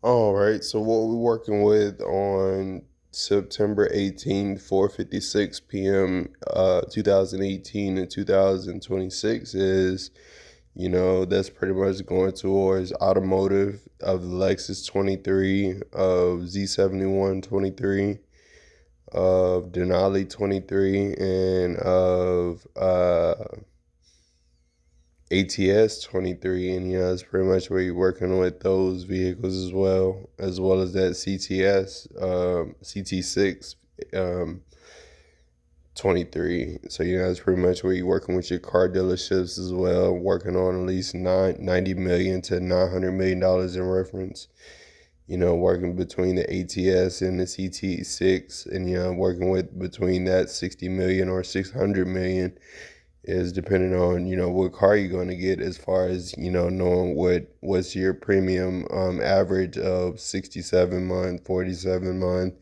All right, so what we're working with on September 18th, 4:56 p.m., 2018 and 2026 is, that's pretty much going towards automotive of the Lexus 23, of Z71 23, of Denali 23, and of ATS 23, and that's pretty much where you're working with those vehicles as well as that CTS CT6 um, 23. So that's pretty much where you're working with your car dealerships as well, working on at least 90 million to $900 million in reference. Working between the ATS and the CT6, and working with between that 60 million or 600 million is depending on what car you're going to get, as far as knowing what's your premium average of 67 month, 47 month,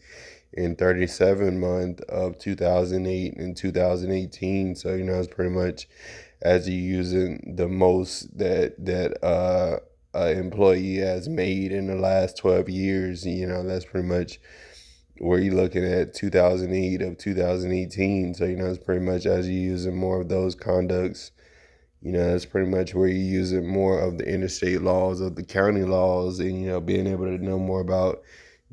and 37 month of 2008 and 2018. So it's pretty much as you're using the most that employee has made in the last 12 years. That's pretty much where you're looking at 2008 of 2018. So it's pretty much as you're using more of those conducts. That's pretty much where you're using more of the interstate laws, of the county laws, and being able to know more about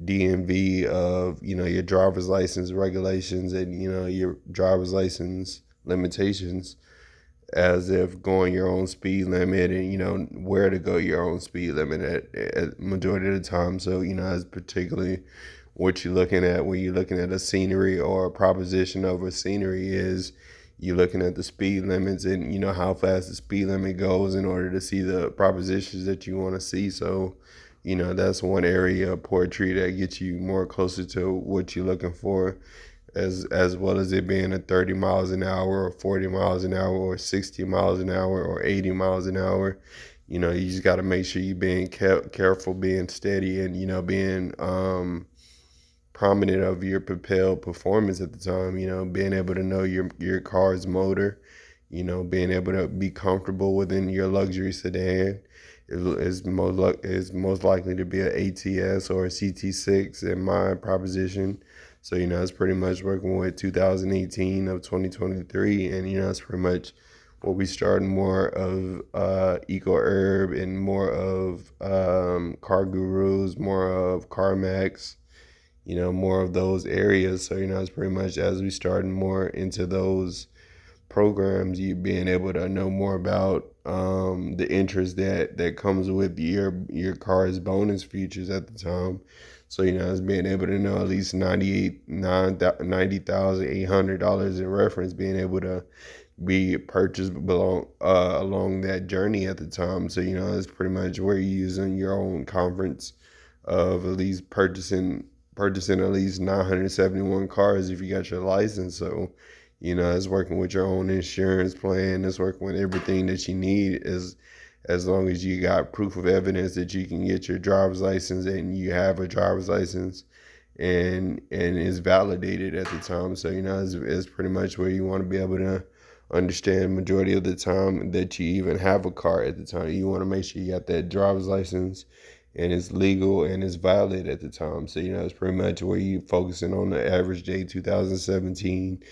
DMV, of your driver's license regulations, and your driver's license limitations, as if going your own speed limit, and where to go your own speed limit at majority of the time. So as particularly what you're looking at when you're looking at a scenery or a proposition over scenery is you're looking at the speed limits, and how fast the speed limit goes in order to see the propositions that you want to see. So that's one area of poetry that gets you more closer to what you're looking for, as well as it being a 30 miles an hour or 40 miles an hour or 60 miles an hour or 80 miles an hour. You just got to make sure you're being careful, being steady, and being prominent of your propelled performance at the time. Being able to know your car's motor. Being able to be comfortable within your luxury sedan is most likely to be an ATS or a CT6 in my proposition. So it's pretty much working with 2018 of 2023, and it's pretty much what we starting more of Eco Herb, and more of Car Gurus, more of CarMax, more of those areas. So it's pretty much as we starting more into those programs, you being able to know more about the interest that comes with your car's bonus features at the time. So it's being able to know at least $90,800 in reference, being able to be purchased along that journey at the time. So it's pretty much where you're using your own conference of at least purchasing at least 971 cars if you got your license. So it's working with your own insurance plan. It's working with everything that you need, as long as you got proof of evidence that you can get your driver's license, and you have a driver's license, and is validated at the time. So it's pretty much where you want to be able to understand majority of the time that you even have a car at the time. You want to make sure you got that driver's license, and it's legal and it's valid at the time. So it's pretty much where you focusing on the average day 2017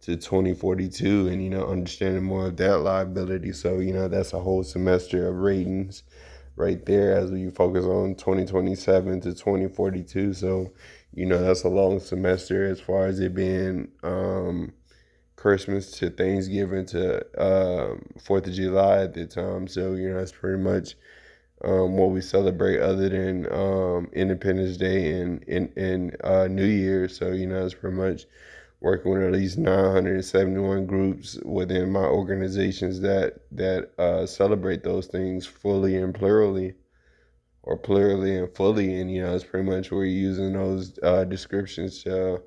to 2042, and understanding more of that liability. So that's a whole semester of ratings right there, as we focus on 2027 to 2042. So that's a long semester, as far as it being Christmas to Thanksgiving to 4th of July at the time. So that's pretty much what we celebrate, other than Independence Day and New Year. So it's pretty much working with at least 971 groups within my organizations that celebrate those things fully and plurally, or plurally and fully. And it's pretty much where you're using those descriptions to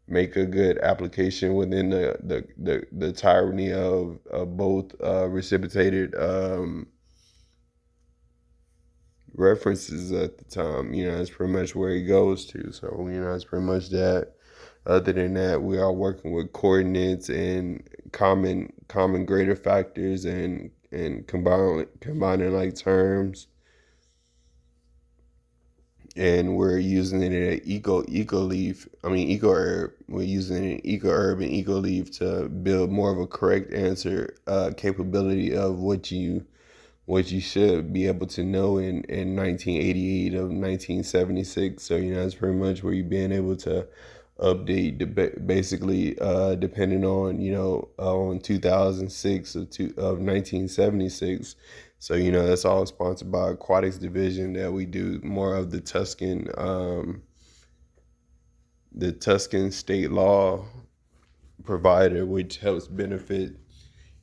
make a good application within the tyranny of both reciprocated references at the time. It's pretty much where he goes to. So it's pretty much that. Other than that, we are working with coordinates and common greater factors, and combining like terms, and we're using it in ecoleaf. I mean eco-herb. We're using it in eco-herb and ecoleaf to build more of a correct answer capability of what you should be able to know in 1988 of 1976. So that's pretty much where you being able to update basically depending on on 2006 of 1976. So that's all sponsored by Aquatics Division that we do more of the Tuscan state law provider, which helps benefit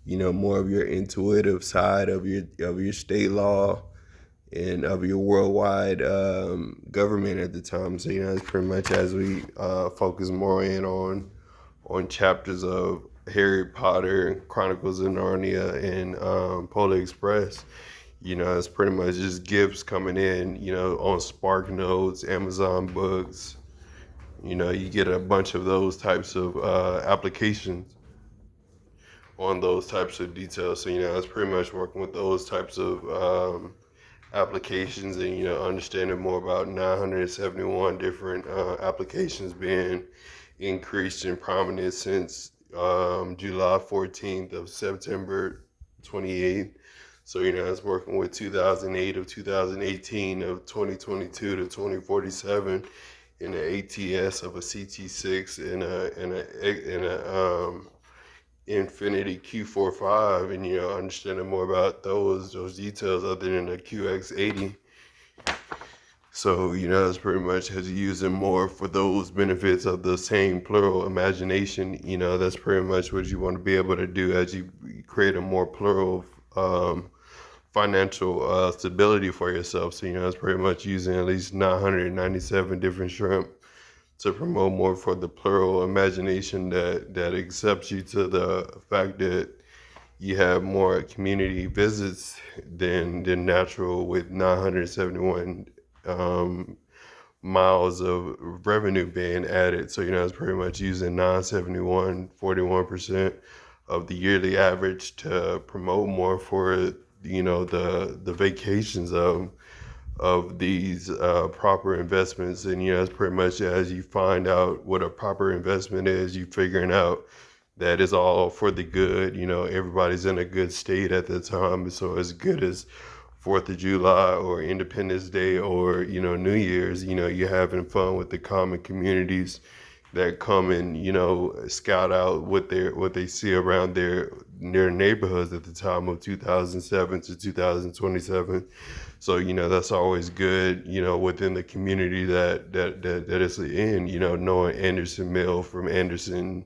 more of your intuitive side of your state law and of your worldwide government at the time. So it's pretty much as we focus more in on chapters of Harry Potter, Chronicles of Narnia, and Polar Express. It's pretty much just gifts coming in. On Spark Notes, Amazon Books. You get a bunch of those types of applications on those types of details. So it's pretty much working with those types of applications, and understanding more about 971 different applications being increased in prominence since July 14th of September 28th. So it's working with 2008 of 2018 of 2022 to 2047 in the ATS of a CT6 and a Infinity Q45, and understanding more about those details other than the QX80. So it's pretty much as you using more for those benefits of the same plural imagination. That's pretty much what you want to be able to do as you create a more plural financial stability for yourself. So it's pretty much using at least 997 different shrimp to promote more for the plural imagination that accepts you to the fact that you have more community visits than natural, with 971 miles of revenue being added. So it's pretty much using 971, 41% of the yearly average to promote more for the vacations of these proper investments. And it's pretty much as you find out what a proper investment is, you figuring out that is all for the good. Everybody's in a good state at the time, so as good as 4th of July or Independence Day or New Year's, you're having fun with the common communities that come and scout out what they see around their neighborhoods at the time of 2007 to 2027. So that's always good, within the community that it's in. Knowing Anderson Mill from Anderson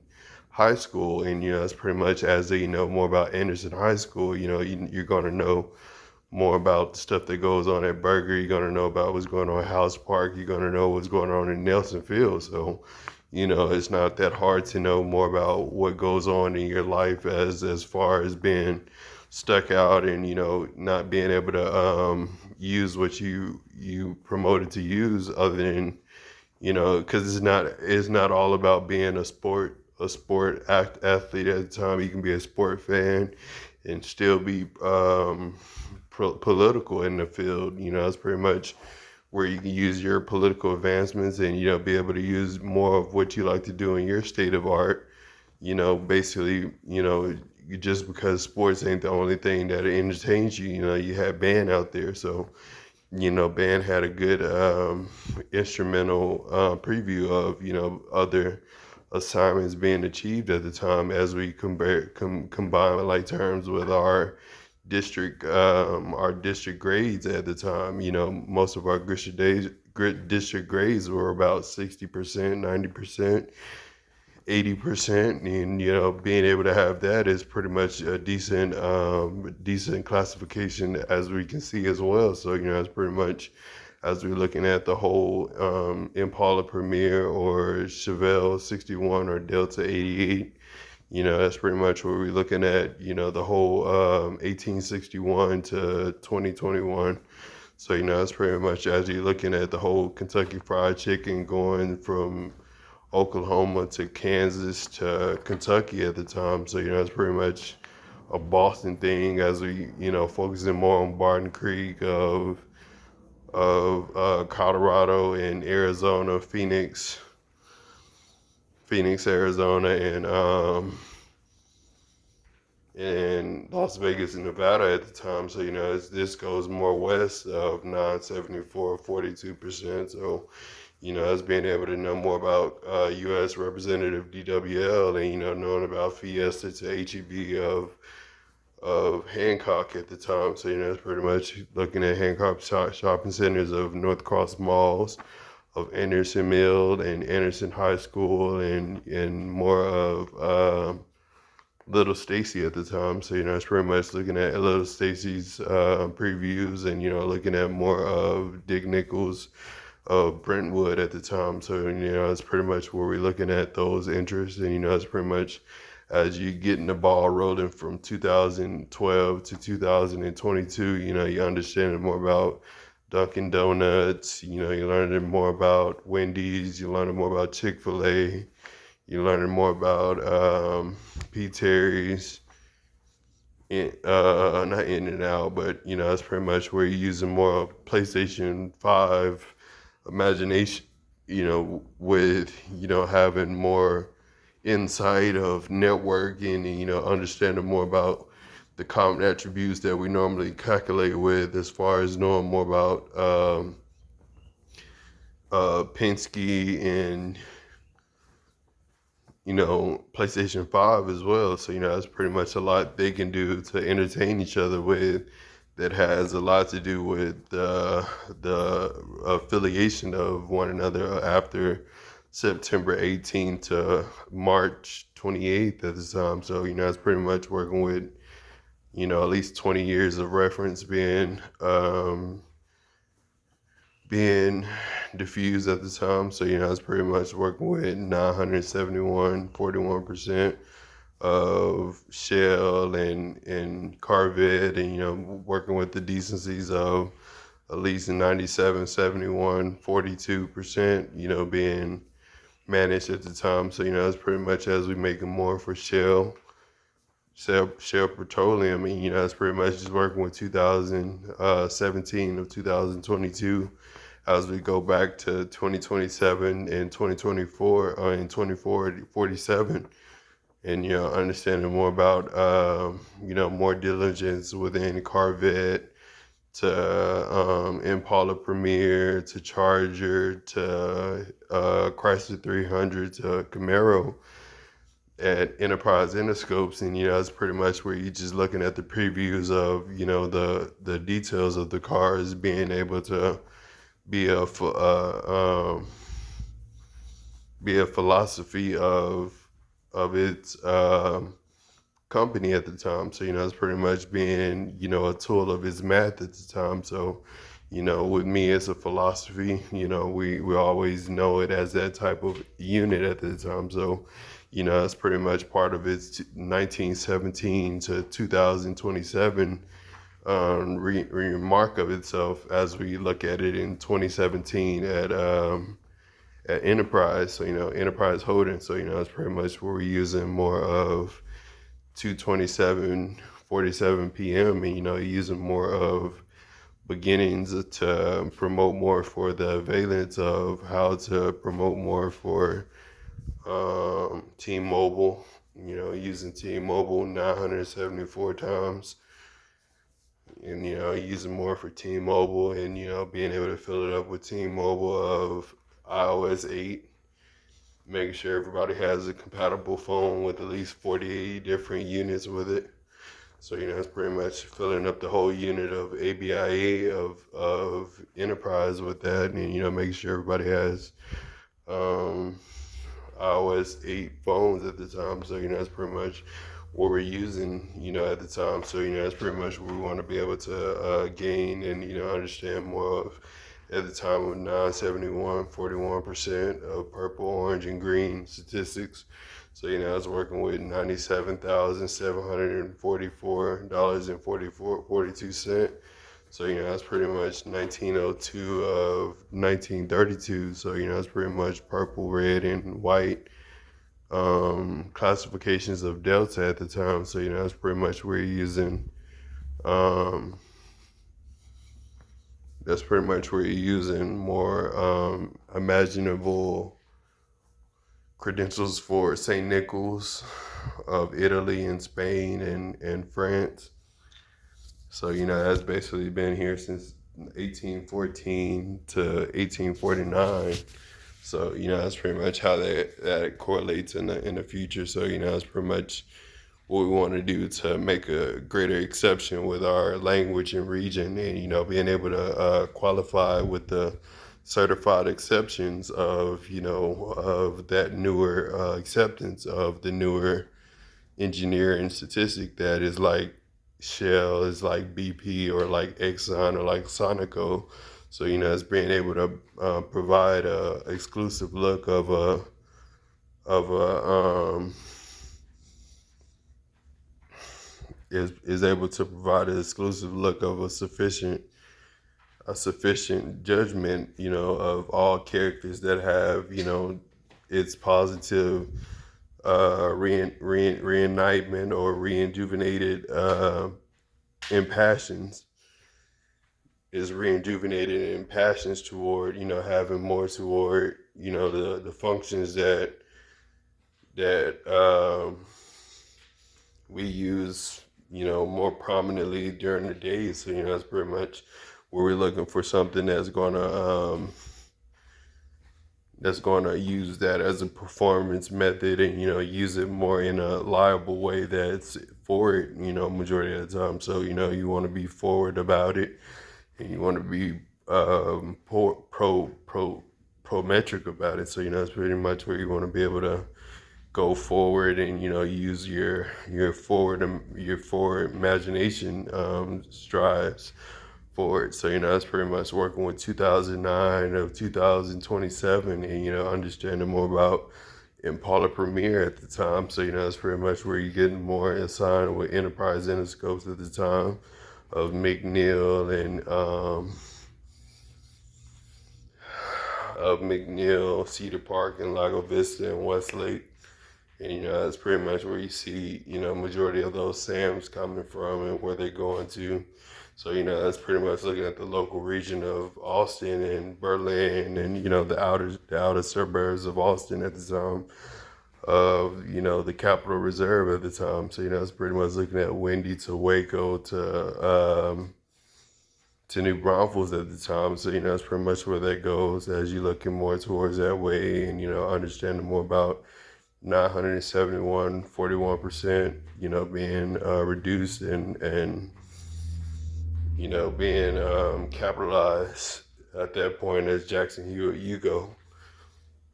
High School, and that's pretty much as they know more about Anderson High School. You're gonna know more about the stuff that goes on at Burger. You're gonna know about what's going on at House Park. You're gonna know what's going on in Nelson Field. So it's not that hard to know more about what goes on in your life as far as being stuck out and not being able to use what you promoted to use, other than because it's not all about being a athlete at the time. You can be a sport fan and still be political in the field. It's pretty much where you can use your political advancements and be able to use more of what you like to do in your state of art. Basically, just because sports ain't the only thing that entertains you. You have band out there, so band had a good instrumental preview of other assignments being achieved at the time, as we combine like terms with our district grades at the time. Most of our district grades were about 60%, 90%, 80%, and being able to have that is pretty much a decent classification, as we can see as well. So it's pretty much, as we're looking at the whole Impala Premier or Chevelle 61 or Delta 88, that's pretty much what we're looking at, the whole 1861 to 2021. So that's pretty much as you're looking at the whole Kentucky Fried Chicken going from Oklahoma to Kansas to Kentucky at the time. So it's pretty much a Boston thing, as we focusing more on Barton Creek of of Colorado and Arizona, Phoenix, Arizona, and Las Vegas and Nevada at the time. So, this goes more west of 974, 42%. So, us being able to know more about U.S. Representative DWL and, knowing about Fiesta to HEB of Hancock at the time. So, it's pretty much looking at Hancock shopping centers of North Cross malls, of Anderson Mill and Anderson High School, and more of Little Stacy at the time. So, it's pretty much looking at Little Stacy's previews and, looking at more of Dick Nichols of Brentwood at the time. So, it's pretty much where we're looking at those interests. And, it's pretty much as you getting the ball rolling from 2012 to 2022, you understanding more about Dunkin' Donuts, you're learning more about Wendy's, you're learning more about Chick-fil-A, you're learning more about P. Terry's, not In and Out, but that's pretty much where you're using more of PlayStation 5 imagination, with having more insight of networking and understanding more about the common attributes that we normally calculate with, as far as knowing more about Penske and PlayStation 5 as well. So, that's pretty much a lot they can do to entertain each other with, that has a lot to do with the affiliation of one another after September 18th to March 28th at the time. So, it's pretty much working with, at least 20 years of reference being diffused at the time. So, it's pretty much working with 971, 41% of Shell and Corvette, and, working with the decencies of at least 97, 71, 42%, being managed at the time. So, it's pretty much as we making more for Shell Petroleum, and, it's pretty much just working with 2017 of 2022 as we go back to 2027 and 2024 and 2047, and understanding more about more diligence within Corvette to Impala Premier to Charger to Chrysler 300 to Camaro at Enterprise Interscopes. And it's pretty much where you're just looking at the previews of the details of the cars, being able to be a philosophy of its company at the time. So, it's pretty much being, a tool of his math at the time. So, with me, it's a philosophy. We always know it as that type of unit at the time. So, it's pretty much part of its 1917 to 2027 remark of itself as we look at it in 2017 at Enterprise. So, Enterprise Holdings. So, it's pretty much where we're using more of 2:27:47 p.m. and using more of beginnings to promote more for the valence of how to promote more for T-Mobile. Using T-Mobile 974 times, and using more for T-Mobile, and being able to fill it up with T-Mobile of iOS 8. Making sure everybody has a compatible phone with at least 48 different units with it. So, it's pretty much filling up the whole unit of ABIA of Enterprise with that, and, making sure everybody has iOS 8 phones at the time. So, that's pretty much what we're using, at the time. So, that's pretty much what we want to be able to gain and, understand more of. At the time of 971, 41% of purple, orange, and green statistics. So, I was working with $97,744.42. So, that's pretty much 1902 of 1932. So, it's pretty much purple, red, and white classifications of Delta at the time. So, that's pretty much where you're using that's pretty much where you're using more imaginable credentials for St. Nicholas of Italy and Spain and France. So, that's basically been here since 1814 to 1849. So, that's pretty much how that correlates in the future. So, that's pretty much what we want to do to make a greater exception with our language and region, and being able to qualify with the certified exceptions of of that newer acceptance of the newer engineering statistic that is like Shell, is like BP, or like Exxon, or like Sonico. So it's being able to provide a exclusive look of a is able to provide an exclusive look of a sufficient judgment, of all characters that have, its positive reignitement or reinjuvenated impassions is reinjuvenated impassions toward, having more toward, the functions that we use, more prominently during the day. So, that's pretty much where we're looking for something that's gonna use that as a performance method, and use it more in a liable way that's forward, majority of the time. So, you want to be forward about it, and you want to be prometric about it. So, that's pretty much where you want to be able to go forward and use your forward imagination strives forward. So that's pretty much working with 2009 of 2027, and understanding more about Impala Premier at the time. So that's pretty much where you're getting more assigned with enterprise endoscopes at the time of McNeil Cedar Park, and Lago Vista, and Westlake. And, that's pretty much where you see, majority of those SAMs coming from and where they're going to. So, that's pretty much looking at the local region of Austin and Berlin, and, the outer suburbs of Austin at the time of, the Capital Reserve at the time. So, it's pretty much looking at Wendy to Waco to New Braunfels at the time. So, that's pretty much where that goes as you're looking more towards that way, and, understanding more about 971, 41%, being reduced and being capitalized at that point as Jackson Hewitt Hugo.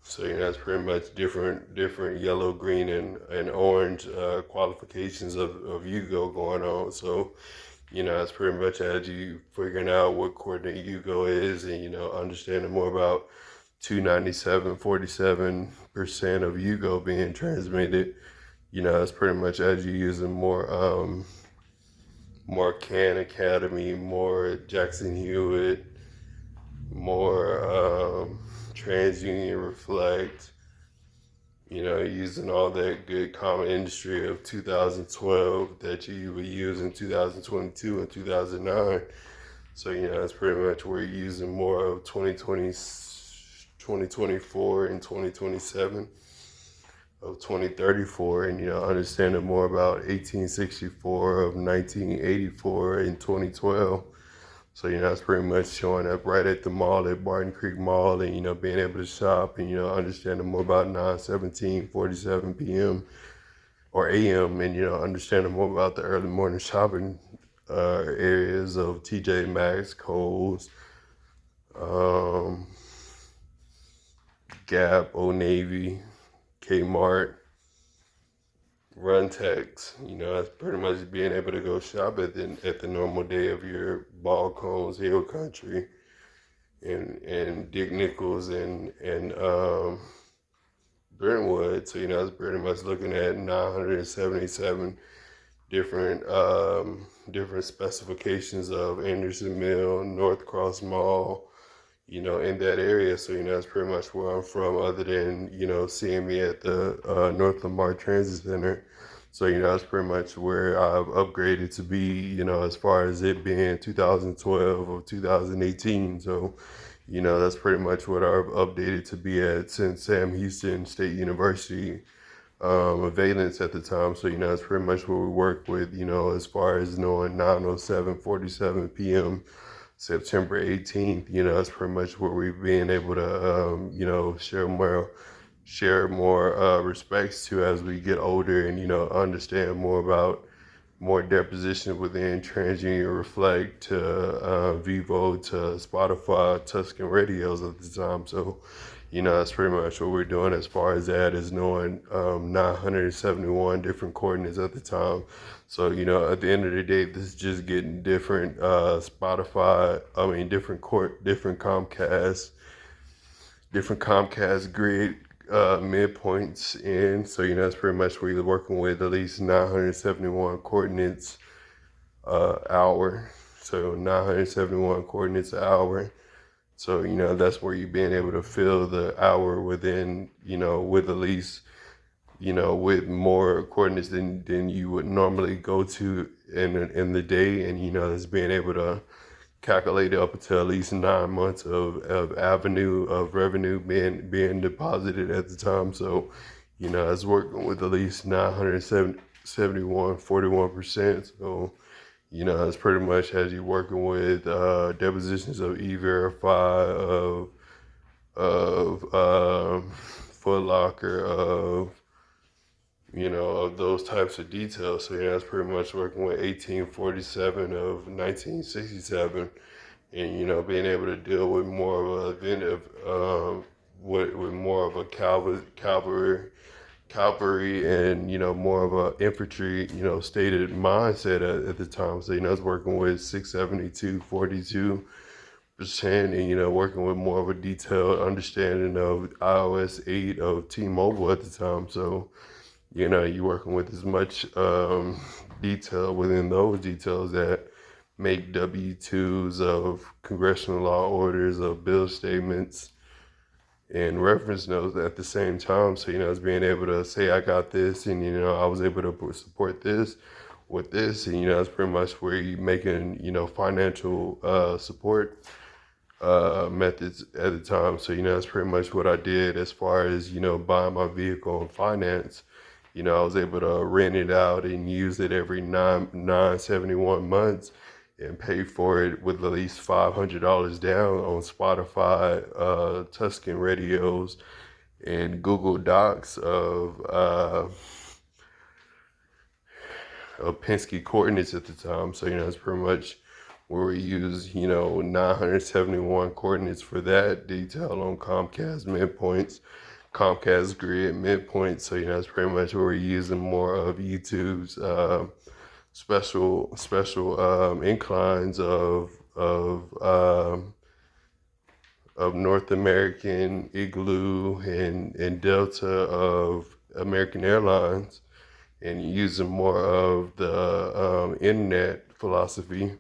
So, that's pretty much different yellow, green, and orange qualifications of Hugo going on. So, that's pretty much as you figuring out what coordinate Hugo is, and, understanding more about 297, 47% of Hugo being transmitted. It's pretty much as you're using more Khan Academy, more Jackson Hewitt, more TransUnion Reflect, using all that good common industry of 2012 that you would use in 2022 and 2009. So, that's pretty much where you're using more of 2024 and 2027 of 2034, and understanding more about 1864 of 1984 and 2012. So that's pretty much showing up right at the mall at Barton Creek Mall, and being able to shop, and understanding more about 9/17/47 p.m. or a.m. and understanding more about the early morning shopping areas of TJ Maxx, Kohl's, Gap, Old Navy, Kmart, Runtex. That's pretty much being able to go shop at the normal day of your Balcones, Hill Country, and Dick Nichols and Brentwood. So that's pretty much looking at 977 different specifications of Anderson Mill, North Cross Mall, in that area. So that's pretty much where I'm from, other than seeing me at the North Lamar Transit Center. So, that's pretty much where I've upgraded to be, as far as it being 2012 or 2018. So, that's pretty much what I've updated to be at since Sam Houston State University, Valence at the time. So, that's pretty much what we work with, as far as knowing 9:07:47 p.m. September 18th, that's pretty much where we've been able to, share more respects to as we get older and, understand more about more deposition within TransUnion Reflect to Vivo to Spotify, Tuscan radios at the time. So, that's pretty much what we're doing as far as that is knowing 971 different coordinates at the time. So, at the end of the day, this is just getting different different Comcast grid midpoints in. So, that's pretty much where you're working with at least 971 coordinates hour. So 971 coordinates an hour. So, that's where you're being able to fill the hour within, with at least, with more coordinates than you would normally go to in the day. And, that's being able to calculate up until at least 9 months of avenue of revenue being deposited at the time. So, it's working with at least 971, 41%. So, it's pretty much as you're working with depositions of E-Verify, of Foot Locker, of those types of details. So, it's pretty much working with 1847 of 1967 and, being able to deal with more of a event of, with more of a cavalry and, more of a infantry, stated mindset at the time. So, I was working with 672, 42%, and, working with more of a detailed understanding of iOS 8 of T-Mobile at the time. So, you're working with as much detail within those details that make W-2s of congressional law orders, of bill statements, and reference notes at the same time. So, it's being able to say, I got this, and, I was able to support this with this. And, it's pretty much where you're making, financial support methods at the time. So, that's pretty much what I did as far as, buying my vehicle and finance. I was able to rent it out and use it every 971 months and pay for it with at least $500 down on Spotify, Tuscan radios, and Google Docs of Penske coordinates at the time. So, it's pretty much where we use, 971 coordinates for that detail on Comcast midpoints, Comcast grid midpoints. So, that's pretty much where we're using more of YouTube's special inclines of North American, Igloo, and Delta of American Airlines, and using more of the internet philosophy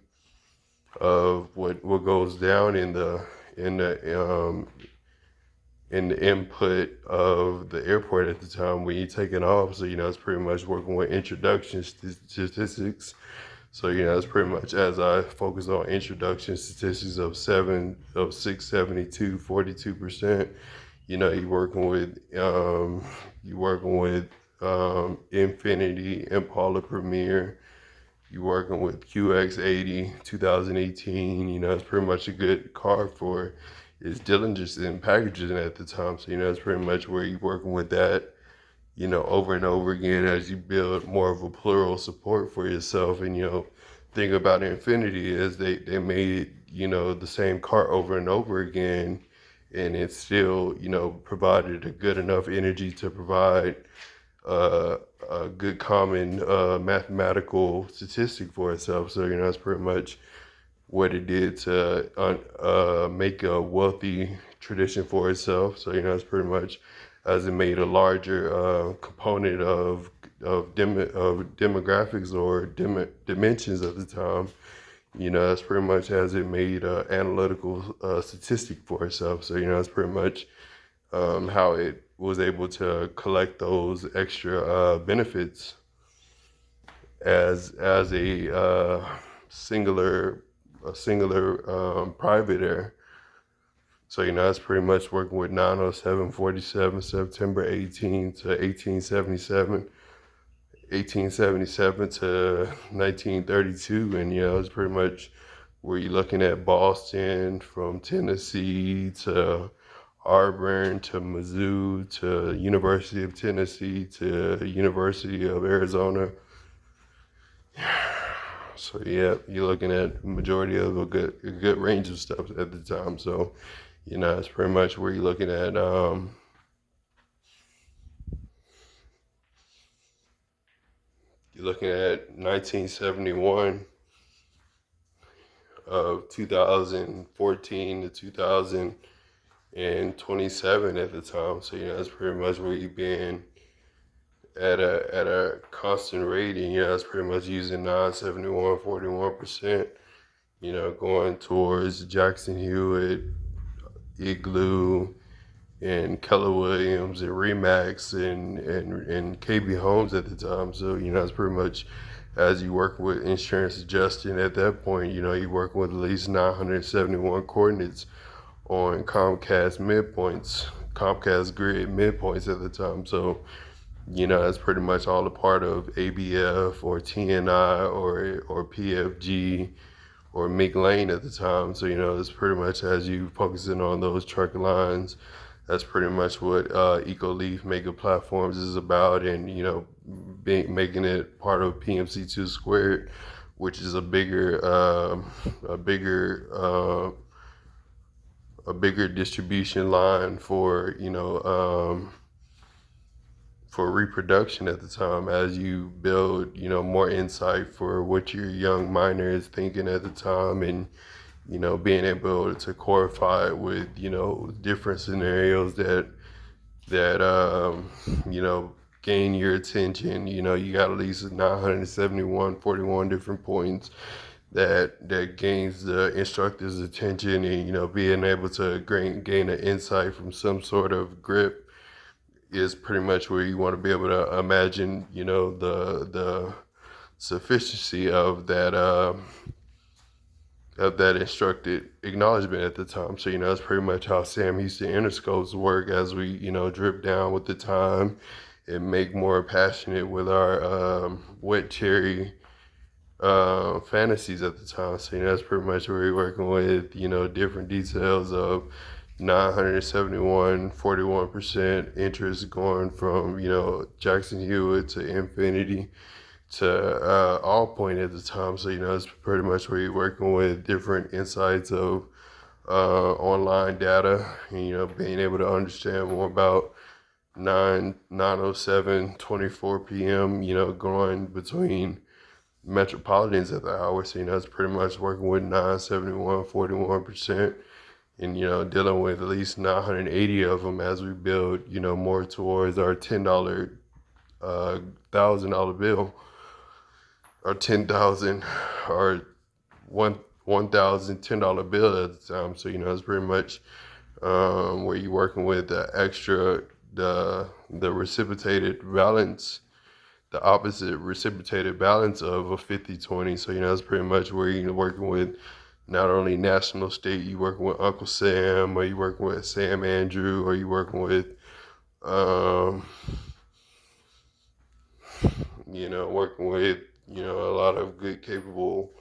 of what goes down in the input of the airport at the time when you're taking off. So, it's pretty much working with introduction statistics. So, it's pretty much as I focus on introduction statistics of 672, 42%. You're working with Infinity, Impala Premier. You're working with QX80 2018. It's pretty much a good car for its diligence in packaging at the time. So, it's pretty much where you're working with that, over and over again as you build more of a plural support for yourself. And, thing about Infinity is they made, the same car over and over again, and it still, provided a good enough energy to provide a good common mathematical statistic for itself. So, that's pretty much what it did to make a wealthy tradition for itself. So, it's pretty much as it made a larger component of demographics or dimensions at the time. That's pretty much as it made an analytical statistic for itself. So, that's pretty much how it was able to collect those extra benefits as a singular private air. So, that's pretty much working with 90747 September 18 to 1877 to 1932. And, it's pretty much where you're looking at Boston, from Tennessee to Auburn to Mizzou to University of Tennessee to University of Arizona. So yeah, you're looking at majority of a good range of stuff at the time. So, it's pretty much where you're looking at. You're looking at 1971 of 2014 to 2027 at the time. So, that's pretty much where you've been at a constant rate, and that's pretty much using 971 41%. Going towards Jackson Hewitt, Igloo, and Keller Williams, and Remax, and KB Homes at the time. So, it's pretty much, as you work with insurance adjusting at that point, you're working with at least 971 coordinates on Comcast grid midpoints at the time. So, that's pretty much all a part of ABF or TNI or PFG or Mick Lane at the time. So, it's pretty much, as you focusing on those truck lines, that's pretty much what ecoleaf mega platforms is about. And, making it part of PMC2 squared, which is a bigger distribution line for, for reproduction at the time, as you build, more insight for what your young miner is thinking at the time, and, being able to qualify it with, different scenarios that gain your attention. You got at least 971, 41 different points that gains the instructor's attention, and, being able to gain an insight from some sort of grip is pretty much where you want to be able to imagine, the sufficiency of that instructed acknowledgement at the time. So, that's pretty much how Sam Houston interscopes work, as we, drip down with the time and make more passionate with our wet cherry fantasies at the time. So, that's pretty much where we're working with, different details of 971, 41% interest, going from, Jackson Hewitt to Infinity to All Point at the time. So, it's pretty much where you're working with different insights of online data, and, being able to understand more about 907:24 p.m., going between metropolitans at the hour. So, it's pretty much working with 971, 41%. And, dealing with at least 980 of them as we build, more towards our $10 $1,000 bill, or 10,000 or $1,010 bill at the time. So, it's pretty much where you're working with the reciprocated balance, the opposite reciprocated balance of a 50-20. So, that's pretty much where you're working with not only national, state, you working with Uncle Sam, or you working with Sam Andrew, or you working with, working with, a lot of good, capable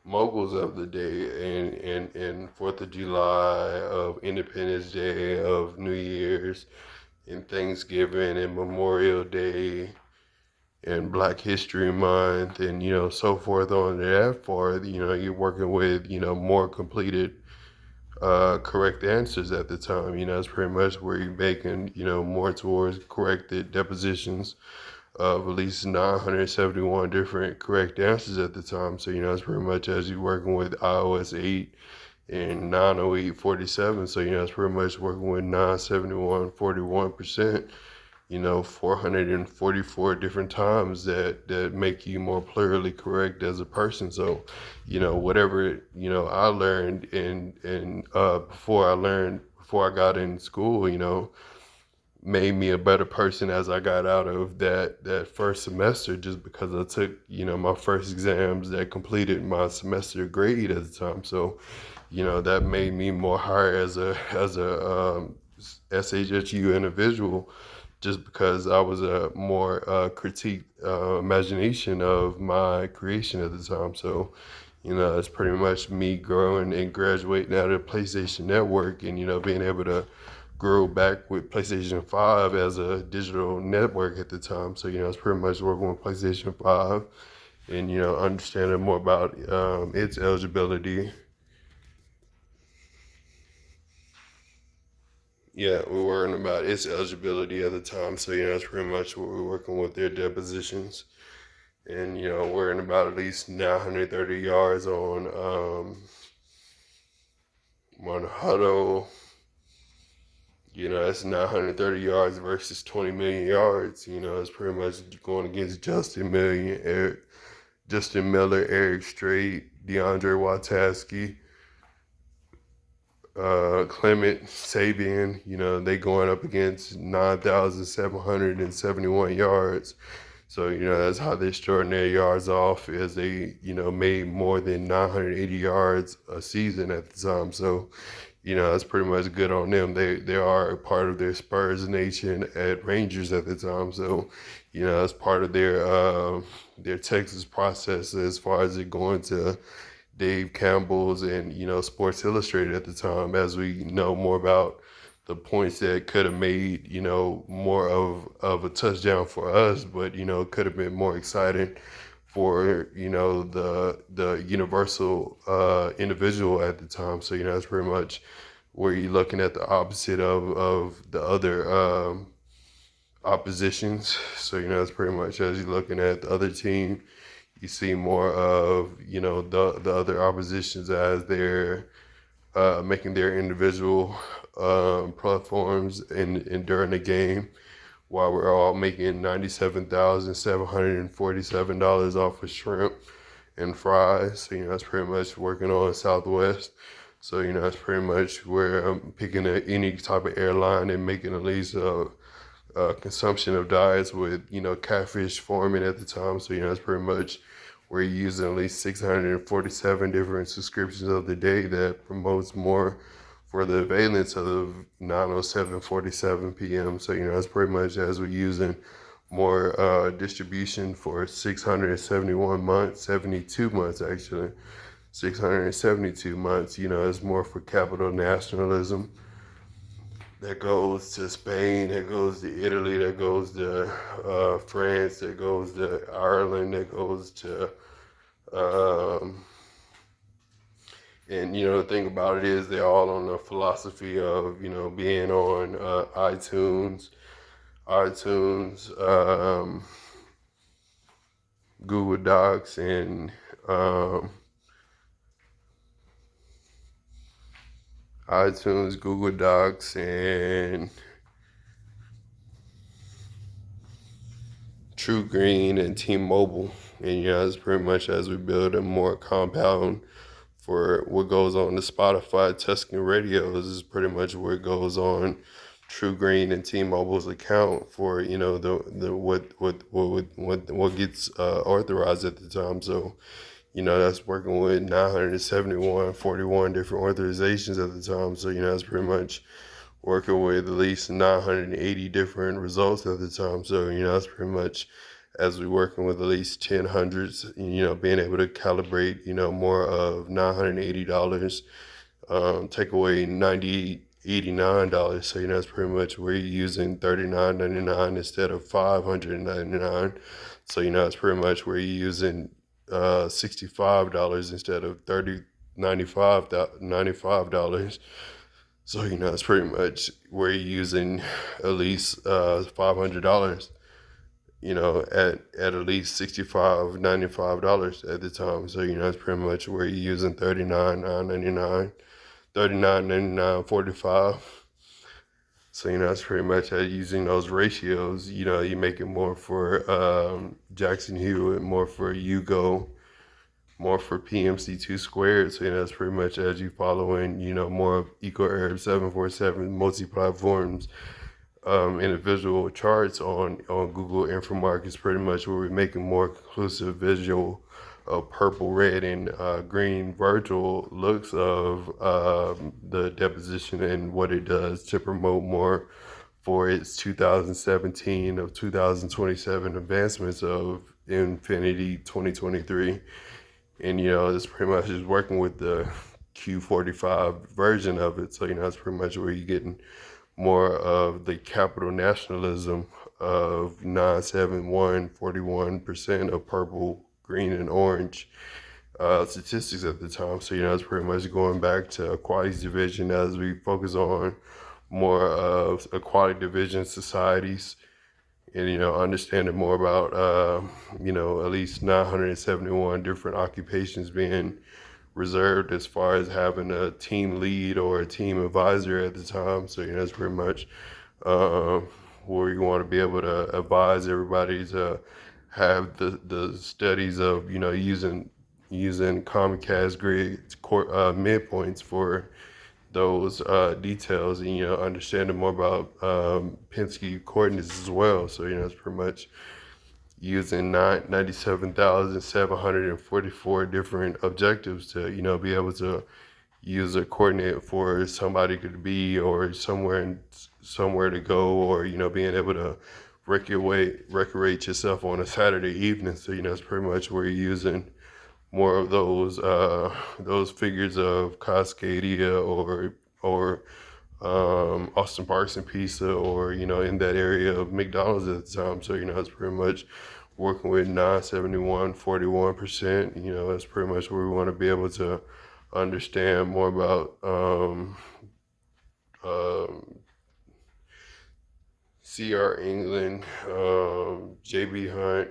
moguls of the day, and 4th of July, of Independence Day, of New Year's, and Thanksgiving, and Memorial Day, and Black History Month, and, so forth on that far. You're working with, more completed correct answers at the time. It's pretty much where you're making, more towards corrected depositions of at least 971 different correct answers at the time. So, it's pretty much as you're working with iOS 8 and 908:47. So, it's pretty much working with 971 41%. 444 different times that make you more plurally correct as a person. So, whatever, I learned before I got in school, made me a better person as I got out of that first semester, just because I took, my first exams that completed my semester grade at the time. So, that made me more higher as a SHSU individual, just because I was a more critique imagination of my creation at the time. So, it's pretty much me growing and graduating out of the PlayStation Network, and being able to grow back with PlayStation 5 as a digital network at the time. So, it's pretty much working with PlayStation 5 and, understanding more about its eligibility. Yeah, we're worrying about its eligibility at the time. So, that's pretty much what we're working with, their depositions. And, worrying about at least 930 yards on huddle. That's 930 yards versus 20 million yards. It's pretty much going against Justin Miller, Eric Strait, DeAndre Wataski, Clement, Sabian. They going up against 9,771 yards. So, that's how they starting their yards off, as they, made more than 980 yards a season at the time. So, that's pretty much good on them. They are a part of their Spurs Nation at Rangers at the time. So, that's part of their Texas process as far as it going to Dave Campbell's and, Sports Illustrated at the time, as we know more about the points that could have made, more of a touchdown for us, but, could have been more exciting for, the universal individual at the time. So, that's pretty much where you're looking at the opposite of the other oppositions. So, it's pretty much as you're looking at the other team, you see more of, the other oppositions as they're making their individual platforms and during the game, while we're all making $97,747 off of shrimp and fries. So, that's pretty much working on Southwest. So, that's pretty much where I'm picking any type of airline and making at least a consumption of diets with, catfish farming at the time. So, that's pretty much where you're using at least 647 different subscriptions of the day that promotes more for the valence of 9:07:47 p.m. So, that's pretty much as we're using more distribution for 671 months, 72 months actually, 672 months. It's more for capital nationalism. That goes to Spain, that goes to Italy, that goes to France, that goes to Ireland, that goes to and the thing about it is they're all on the philosophy of being on iTunes, Google Docs, and iTunes, Google Docs, and True Green and T-Mobile. And it's pretty much as we build a more compound for what goes on the Spotify Tuscan radios is pretty much where it goes on True Green and T-Mobile's account for the what gets authorized at the time. So that's working with 41 different authorizations at the time. So that's pretty much working with at least 980 different results at the time. So that's pretty much as we working with at least 10 hundreds, being able to calibrate, more of $980, take away $89. So, that's pretty much where you're using $39.99 instead of $599. So, it's pretty much where you're using $65 instead of $95. So, it's pretty much where you're using at least $500. At least $95 at the time. So, it's pretty much where you're using $39.99, 45. So, it's pretty much using those ratios, you make it more for Jackson Hewitt, more for Hugo, more for PMC2 squared. So, that's pretty much as you following, more of EcoArab 747 multi-platforms individual charts on Google Infomarkets, pretty much where we're making more conclusive visual of purple, red, and green virtual looks of the deposition and what it does to promote more for its 2017 of 2027 advancements of Infinity 2023. And, it's pretty much just working with the Q45 version of it. So, it's pretty much where you're getting more of the capital nationalism of 971, 41% of purple, green, and orange statistics at the time. So, it's pretty much going back to equality division as we focus on more of equality division societies and, understanding more about, at least 971 different occupations being reserved as far as having a team lead or a team advisor at the time. So, that's pretty much where you want to be able to advise everybody to have the studies of, using Comcast grid midpoints for those details and, understanding more about Penske coordinates as well. So, it's pretty much using 97,744 different objectives to, be able to use a coordinate for somebody could be or somewhere to go, or, being able to recreate yourself on a Saturday evening. So, it's pretty much where you're using more of those figures of Cascadia or Austin Parks and Pizza, or, in that area of McDonald's at the time. So, it's pretty much working with 971, 41%. That's pretty much where we want to be able to understand more about C.R. England, J.B. Hunt,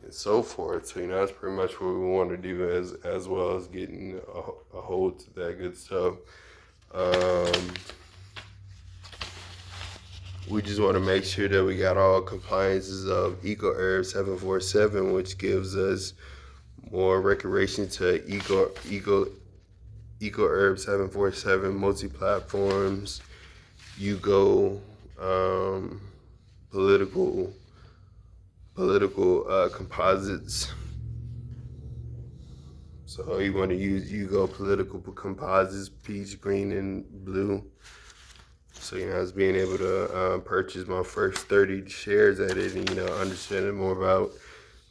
and so forth. So, that's pretty much what we want to do as well as getting a hold to that good stuff. We just want to make sure that we got all compliances of ecoleaf 747, which gives us more recreation to ecoleaf 747 multi-platforms, Yugo, political composites. So you want to use Yugo political composites, peach, green, and blue. So, I was being able to purchase my first 30 shares at it, and, understanding more about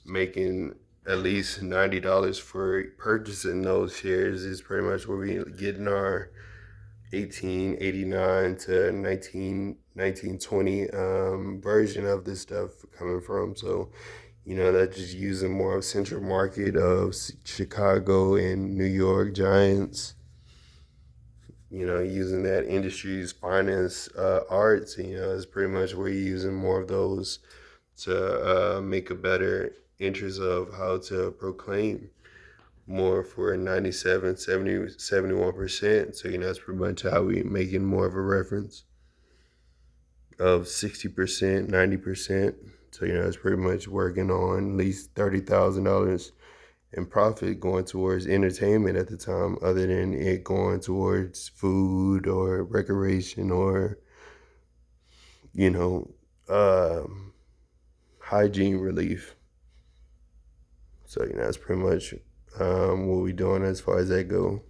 making at least $90 for purchasing those shares is pretty much where we getting our 1889 to 1920 version of this stuff coming from. So, that's just using more of central market of Chicago and New York giants. Using that industry's finance arts, is pretty much where you're using more of those to make a better interest of how to proclaim more for 97, 70, 71%. So, that's pretty much how we making more of a reference of 60%, 90%. So, it's pretty much working on at least $30,000 in profit going towards entertainment at the time, other than it going towards food or recreation or, hygiene relief. So, that's pretty much what we doing as far as that go.